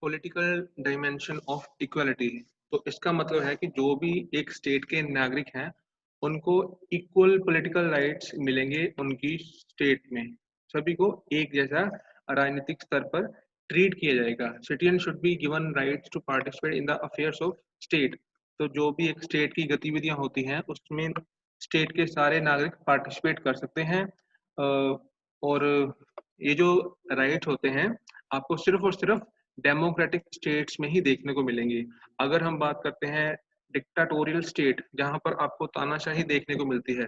Political dimension of equality. तो इसका मतलब है कि जो भी एक स्टेट के नागरिक हैं उनको इक्वल पॉलिटिकल राइट्स मिलेंगे उनकी स्टेट में। सभी को एक जैसा राजनीतिक स्तर पर ट्रीट किया जाएगा। Citizen should be given rights to participate in the affairs of state. तो जो भी एक स्टेट की गतिविधियां होती हैं उसमें स्टेट के सारे नागरिक पार्टिसिपेट कर सकते हैं। और ये जो राइट्स होते हैं आपको सिर्फ और सिर्फ डेमोक्रेटिक स्टेट्स में ही देखने को मिलेंगी। अगर हम बात करते हैं डिक्टाटोरियल स्टेट जहां पर आपको तानाशाही देखने को मिलती है,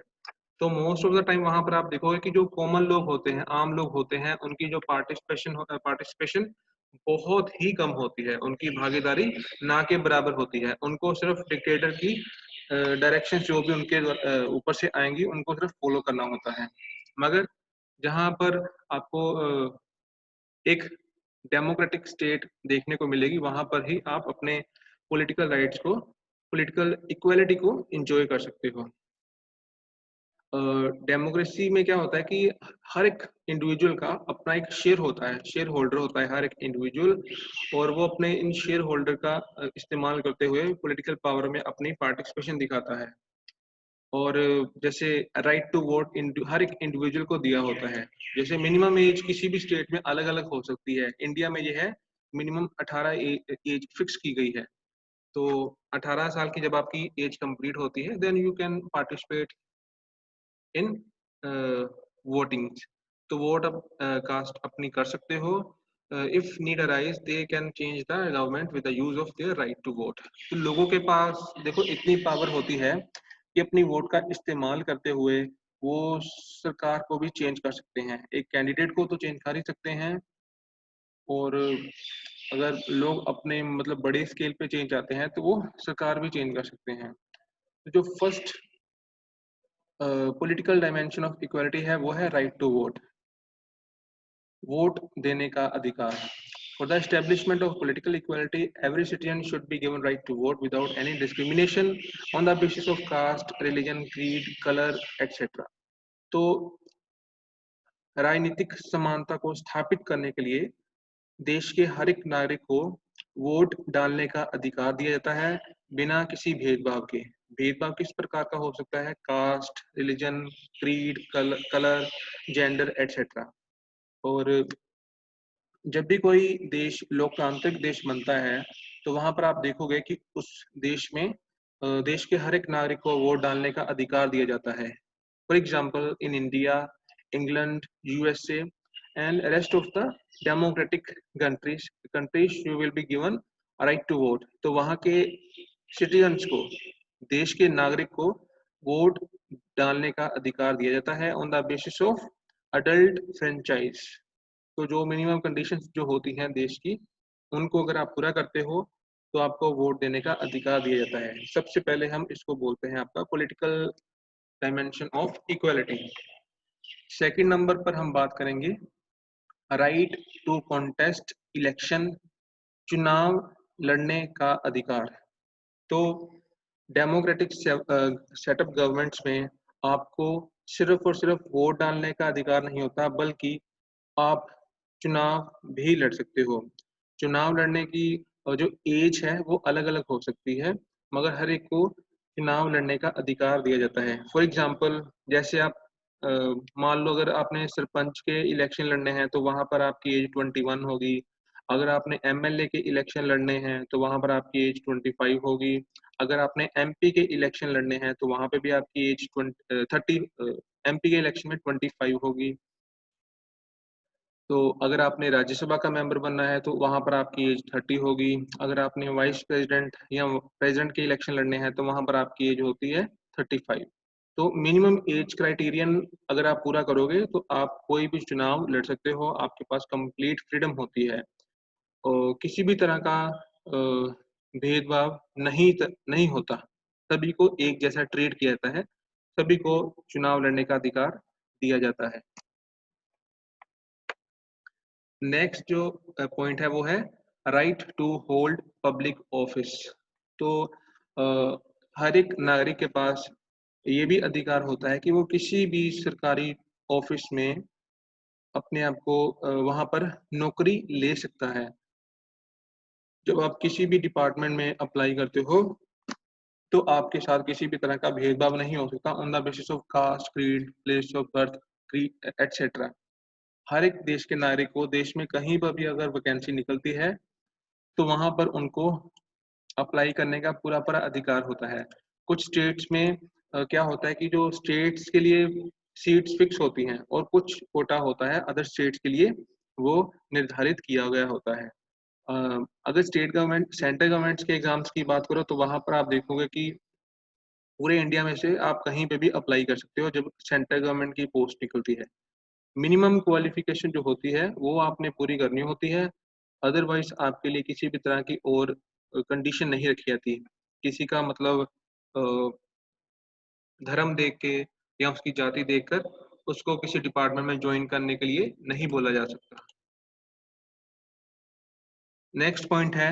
तो मोस्ट ऑफ द टाइम वहां पर आप देखोगे कि जो कॉमन लोग होते हैं, आम लोग होते हैं, उनकी जो पार्टिसिपेशन बहुत ही कम होती है। उनकी भागीदारी ना के बराबर होती है। उनको सिर्फ डिक्टेटर की डायरेक्शन जो भी उनके ऊपर से आएंगी उनको सिर्फ फॉलो करना होता है। मगर जहां पर आपको एक डेमोक्रेटिक स्टेट देखने को मिलेगी वहां पर ही आप अपने पॉलिटिकल राइट्स को, पॉलिटिकल इक्वालिटी को एंजॉय कर सकते हो। डेमोक्रेसी में क्या होता है कि हर एक इंडिविजुअल का अपना एक शेयर होता है, शेयर होल्डर होता है हर एक इंडिविजुअल, और वो अपने इन शेयर होल्डर का इस्तेमाल करते हुए पॉलिटिकल पावर में अपनी पार्टिसिपेशन दिखाता है। और जैसे राइट टू वोट हर एक इंडिविजुअल को दिया होता है। जैसे मिनिमम एज किसी भी स्टेट में अलग अलग हो सकती है। इंडिया में ये है मिनिमम 18 एज फिक्स की गई है। तो 18 साल की जब आपकी एज कंप्लीट होती है then you can participate in voting. तो वोट अब कास्ट अपनी कर सकते हो। If need arise they can change the government with the use of their right to vote. तो लोगों के पास देखो इतनी पावर होती है कि अपनी वोट का इस्तेमाल करते हुए वो सरकार को भी चेंज कर सकते हैं। एक कैंडिडेट को तो चेंज कर ही सकते हैं, और अगर लोग अपने मतलब बड़े स्केल पे चेंज चाहते हैं तो वो सरकार भी चेंज कर सकते हैं। तो जो first political dimension of equality है वो है राइट टू वोट, वोट देने का अधिकार। For the establishment of political equality every citizen should be given right to vote without any discrimination on the basis of caste, religion, creed, colour etcetera. तो राजनीतिक समानता को स्थापित करने के लिए देश के हर एक नागरिक को वोट डालने का अधिकार दिया जाता है बिना किसी भेदभाव के। भेदभाव किस प्रकार का हो सकता है? Caste, religion, creed, colour, gender etcetera. और जब भी कोई देश लोकतांत्रिक देश बनता है तो वहां पर आप देखोगे कि उस देश में देश के हर एक नागरिक को वोट डालने का अधिकार दिया जाता है। For example in India, England, USA and rest of the democratic countries you will be given right to vote. तो वहाँ के सिटीजन्स को, देश के नागरिक को वोट डालने का अधिकार दिया जाता है on the basis of adult franchise. तो जो मिनिमम कंडीशंस जो होती हैं देश की, उनको अगर आप पूरा करते हो तो आपको वोट देने का अधिकार दिया जाता है। सबसे पहले हम इसको बोलते हैं आपका political dimension of equality. Second number पर हम बात करेंगे राइट टू कॉन्टेस्ट इलेक्शन, चुनाव लड़ने का अधिकार। तो डेमोक्रेटिक सेटअप गवर्नमेंट्स में आपको सिर्फ और सिर्फ वोट डालने का अधिकार नहीं होता, बल्कि आप चुनाव भी लड़ सकते हो। चुनाव लड़ने की जो एज है वो अलग अलग हो सकती है, मगर हर एक को चुनाव लड़ने का अधिकार दिया जाता है। फॉर एग्जाम्पल जैसे आप अ, मान लो अगर आपने सरपंच के इलेक्शन लड़ने हैं तो वहां पर आपकी एज 21 होगी। अगर आपने एमएलए के इलेक्शन लड़ने हैं तो वहां पर आपकी एज 25 होगी। अगर आपने एमपी के इलेक्शन लड़ने हैं तो वहां पे भी आपकी एज 30, एमपी के इलेक्शन में 25 होगी। तो अगर आपने राज्यसभा का मेंबर बनना है तो वहां पर आपकी एज 30 होगी। अगर आपने वाइस प्रेसिडेंट या प्रेसिडेंट के इलेक्शन लड़ने हैं तो वहां पर आपकी एज होती है 35। तो मिनिमम एज क्राइटेरियन अगर आप पूरा करोगे तो आप कोई भी चुनाव लड़ सकते हो, आपके पास कंप्लीट फ्रीडम होती है। और किसी भी तरह का भेदभाव नहीं होता, सभी को एक जैसा ट्रीट किया जाता है, सभी को चुनाव लड़ने का अधिकार दिया जाता है। नेक्स्ट जो पॉइंट है वो है right to hold public office. तो अ, हर एक नागरिक के पास ये भी अधिकार होता है कि वो किसी भी सरकारी ऑफिस में अपने आप को वहां पर नौकरी ले सकता है। जब आप किसी भी डिपार्टमेंट में अप्लाई करते हो तो आपके साथ किसी भी तरह का भेदभाव नहीं हो सकता on the basis of caste, creed, place of birth, creed etcetera. हर एक देश के नागरिक को देश में कहीं पर भी अगर वैकेंसी निकलती है तो वहां पर उनको अप्लाई करने का पूरा अधिकार होता है। कुछ स्टेट्स में क्या होता है कि जो स्टेट्स के लिए सीट्स फिक्स होती हैं और कुछ कोटा होता है अदर स्टेट्स के लिए, वो निर्धारित किया गया होता है। अगर स्टेट गवर्नमेंट सेंट्रल गवर्नमेंट्स के एग्जाम्स की बात करो तो वहां पर आप देखोगे कि पूरे इंडिया में से आप कहीं पे भी अप्लाई कर सकते हो जब सेंट्रल गवर्नमेंट की पोस्ट निकलती है। मिनिमम क्वालिफिकेशन जो होती है वो आपने पूरी करनी होती है, अदरवाइज आपके लिए किसी भी तरह की और कंडीशन नहीं रखी जाती। किसी का मतलब धर्म देख के या उसकी जाति देखकर उसको किसी डिपार्टमेंट में ज्वाइन करने के लिए नहीं बोला जा सकता। नेक्स्ट पॉइंट है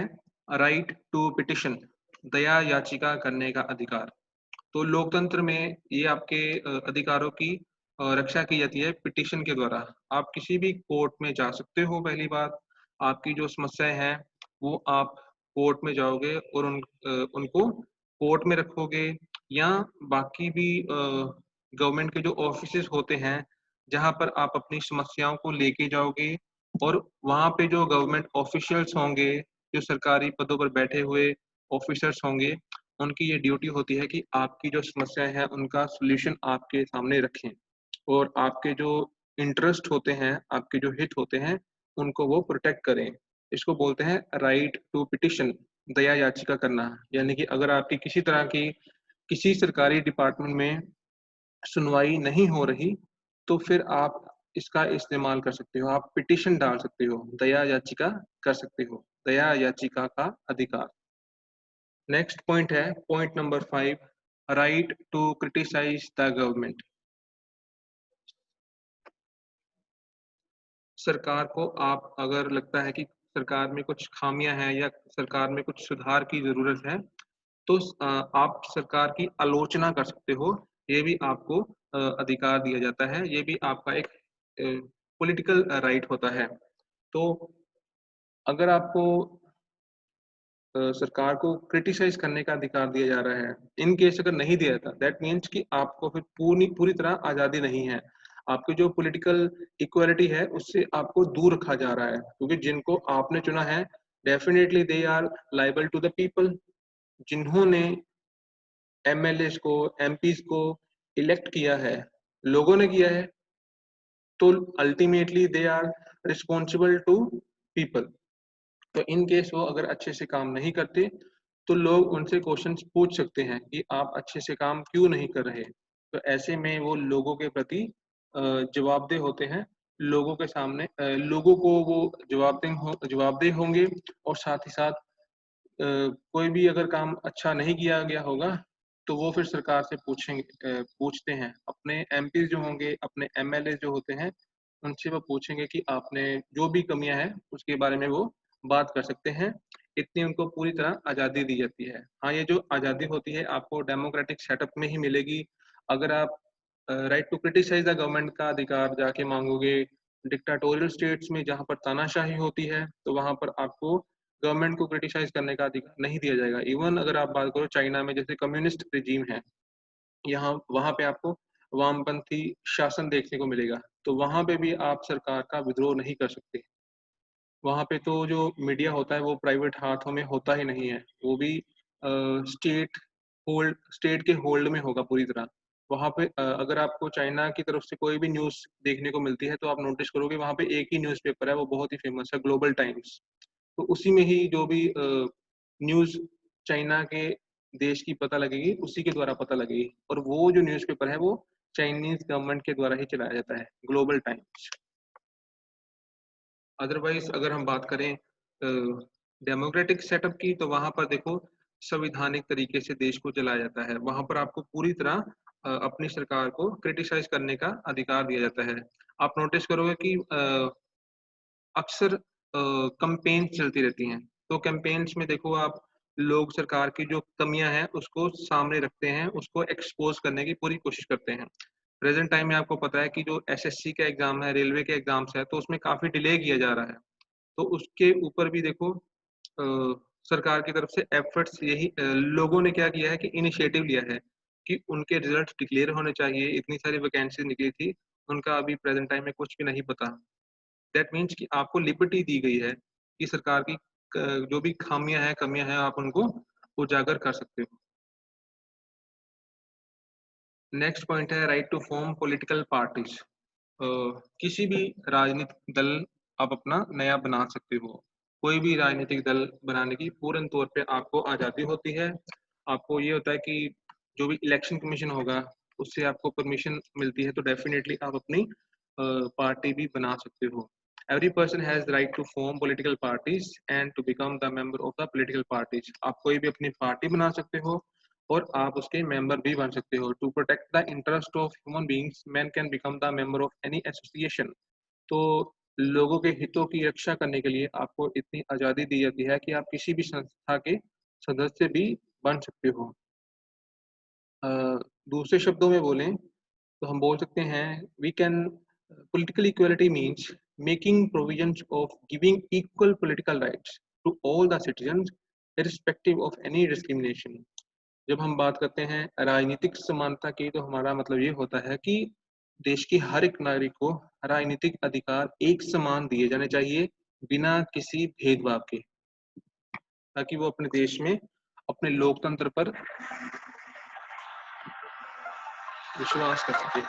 राइट टू पिटिशन, दया याचिका करने का अधिकार। तो लोकतंत्र में ये आपके अधिकारों की रक्षा की जाती है पिटीशन के द्वारा। आप किसी भी कोर्ट में जा सकते हो। पहली बात, आपकी जो समस्याएं हैं वो आप कोर्ट में जाओगे और उनको कोर्ट में रखोगे, या बाकी भी गवर्नमेंट के जो ऑफिसेज होते हैं जहां पर आप अपनी समस्याओं को लेके जाओगे, और वहां पे जो गवर्नमेंट ऑफिशियल्स होंगे, जो सरकारी पदों पर बैठे हुए ऑफिसर्स होंगे, उनकी ये ड्यूटी होती है कि आपकी जो समस्याएं हैं उनका सॉल्यूशन आपके सामने रखें, और आपके जो इंटरेस्ट होते हैं, आपके जो हित होते हैं, उनको वो प्रोटेक्ट करें। इसको बोलते हैं राइट टू पिटिशन, दया याचिका करना। यानी कि अगर आपकी किसी तरह की किसी सरकारी डिपार्टमेंट में सुनवाई नहीं हो रही तो फिर आप इसका इस्तेमाल कर सकते हो, आप पिटिशन डाल सकते हो, दया याचिका कर सकते हो, दया याचिका का अधिकार। नेक्स्ट पॉइंट है point number 5, right to criticise the government. सरकार को आप अगर लगता है कि सरकार में कुछ खामियां हैं या सरकार में कुछ सुधार की जरूरत है तो आप सरकार की आलोचना कर सकते हो। ये भी आपको अधिकार दिया जाता है, ये भी आपका एक पॉलिटिकल राइट होता है। तो अगर आपको सरकार को क्रिटिसाइज करने का अधिकार दिया जा रहा है, इन केस अगर नहीं दिया जाता, दैट मीन्स कि आपको फिर पूरी पूरी तरह आज़ादी नहीं है। आपकी जो पॉलिटिकल इक्वालिटी है उससे आपको दूर रखा जा रहा है, क्योंकि जिनको आपने चुना है definitely they are liable to the people. जिन्होंने एमएलएस को, एमपीज को इलेक्ट किया है, लोगों ने किया है, तो ultimately they are responsible to people. तो इन केस वो अगर अच्छे से काम नहीं करते तो लोग उनसे क्वेश्चंस पूछ सकते हैं कि आप अच्छे से काम क्यों नहीं कर रहे। तो ऐसे में वो लोगों के प्रति जवाबदेह होते हैं, लोगों के सामने लोगों को वो जवाबदेह होंगे, और साथ ही साथ कोई भी अगर काम अच्छा नहीं किया गया होगा तो वो फिर सरकार से पूछते हैं। अपने एमपी जो होंगे, अपने एमएलए जो होते हैं, उनसे वो पूछेंगे कि आपने जो भी कमियां हैं उसके बारे में वो बात कर सकते हैं। इतनी उनको पूरी तरह आज़ादी दी जाती है। हाँ, ये जो आज़ादी होती है आपको डेमोक्रेटिक सेटअप में ही मिलेगी। अगर आप right to criticise the government का अधिकार जाके मांगोगे डिक्टाटोरियल स्टेट्स में जहाँ पर तानाशाही होती है, तो वहाँ पर आपको गवर्नमेंट को क्रिटिसाइज करने का अधिकार नहीं दिया जाएगा। इवन अगर आप बात करो चाइना में, जैसे कम्युनिस्ट रिजीम है, यहाँ वहाँ पे आपको वामपंथी शासन देखने को मिलेगा, तो वहाँ पे भी आप सरकार का विद्रोह नहीं कर सकते। वहाँ पे तो जो मीडिया होता है वो प्राइवेट हाथों में होता ही नहीं है, वो भी स्टेट के होल्ड में होगा पूरी तरह। वहाँ पे अगर आपको चाइना की तरफ से कोई भी न्यूज़ देखने को मिलती है तो आप नोटिस करोगे वहाँ पे एक ही न्यूज़पेपर है, वो बहुत ही फेमस है, ग्लोबल टाइम्स। तो उसी में ही जो भी न्यूज़ चाइना के देश की पता लगेगी उसी के द्वारा पता लगेगी, और वो जो न्यूज़पेपर है वो चाइनीज गवर्नमेंट के द्वारा ही चलाया जाता है, ग्लोबल टाइम्स। अदरवाइज अगर हम बात करें डेमोक्रेटिक सेटअप की, तो वहां पर देखो संवैधानिक तरीके से देश को चलाया जाता है। वहां पर आपको पूरी तरह अपनी सरकार को क्रिटिसाइज करने का अधिकार दिया जाता है। आप नोटिस करोगे कि अक्सर कैंपेन चलती रहती हैं, तो कैंपेन्स में देखो आप, लोग सरकार की जो कमियां हैं उसको सामने रखते हैं, उसको एक्सपोज करने की पूरी कोशिश करते हैं। प्रेजेंट टाइम में आपको पता है कि जो एसएससी का एग्जाम है, रेलवे के एग्जाम्स है, तो उसमें काफी डिले किया जा रहा है। तो उसके ऊपर भी देखो सरकार की तरफ से एफर्ट्स यही लोगों ने क्या किया है कि इनिशिएटिव लिया है कि उनके रिजल्ट डिक्लेयर होने चाहिए। इतनी सारी वैकेंसी निकली थी, उनका अभी प्रेजेंट टाइम में कुछ भी नहीं पता। दैट मीन्स कि आपको लिबर्टी दी गई है कि सरकार की जो भी खामियां हैं, कमियां हैं, आप उनको उजागर कर सकते हो। नेक्स्ट पॉइंट है right to form political parties. किसी भी राजनीतिक दल आप अपना नया बना सकते हो। कोई भी राजनीतिक दल बनाने की पूर्ण तौर पे आपको आज़ादी होती है। आपको ये होता है कि जो भी इलेक्शन कमीशन होगा उससे आपको परमिशन मिलती है, तो डेफिनेटली आप अपनी पार्टी भी बना सकते हो। Every person has right to form political parties and to become the member of the political parties. आप कोई भी अपनी पार्टी बना सकते हो और आप उसके मेंबर भी बन सकते हो। To protect the interest of human beings man can become the member of any association. तो लोगों के हितों की रक्षा करने के लिए आपको इतनी आज़ादी दी जाती है कि आप किसी भी संस्था के सदस्य भी बन सकते हो। अ, दूसरे शब्दों में बोलें तो हम बोल सकते हैं we can political equality means making provisions of giving equal political rights to all the citizens irrespective of any discrimination. जब हम बात करते हैं राजनीतिक समानता की, तो हमारा मतलब ये होता है कि देश के हर एक नागरिक को राजनीतिक अधिकार एक समान दिए जाने चाहिए बिना किसी भेदभाव के, ताकि वो अपने देश में अपने लोकतंत्र पर विश्वास कर सके।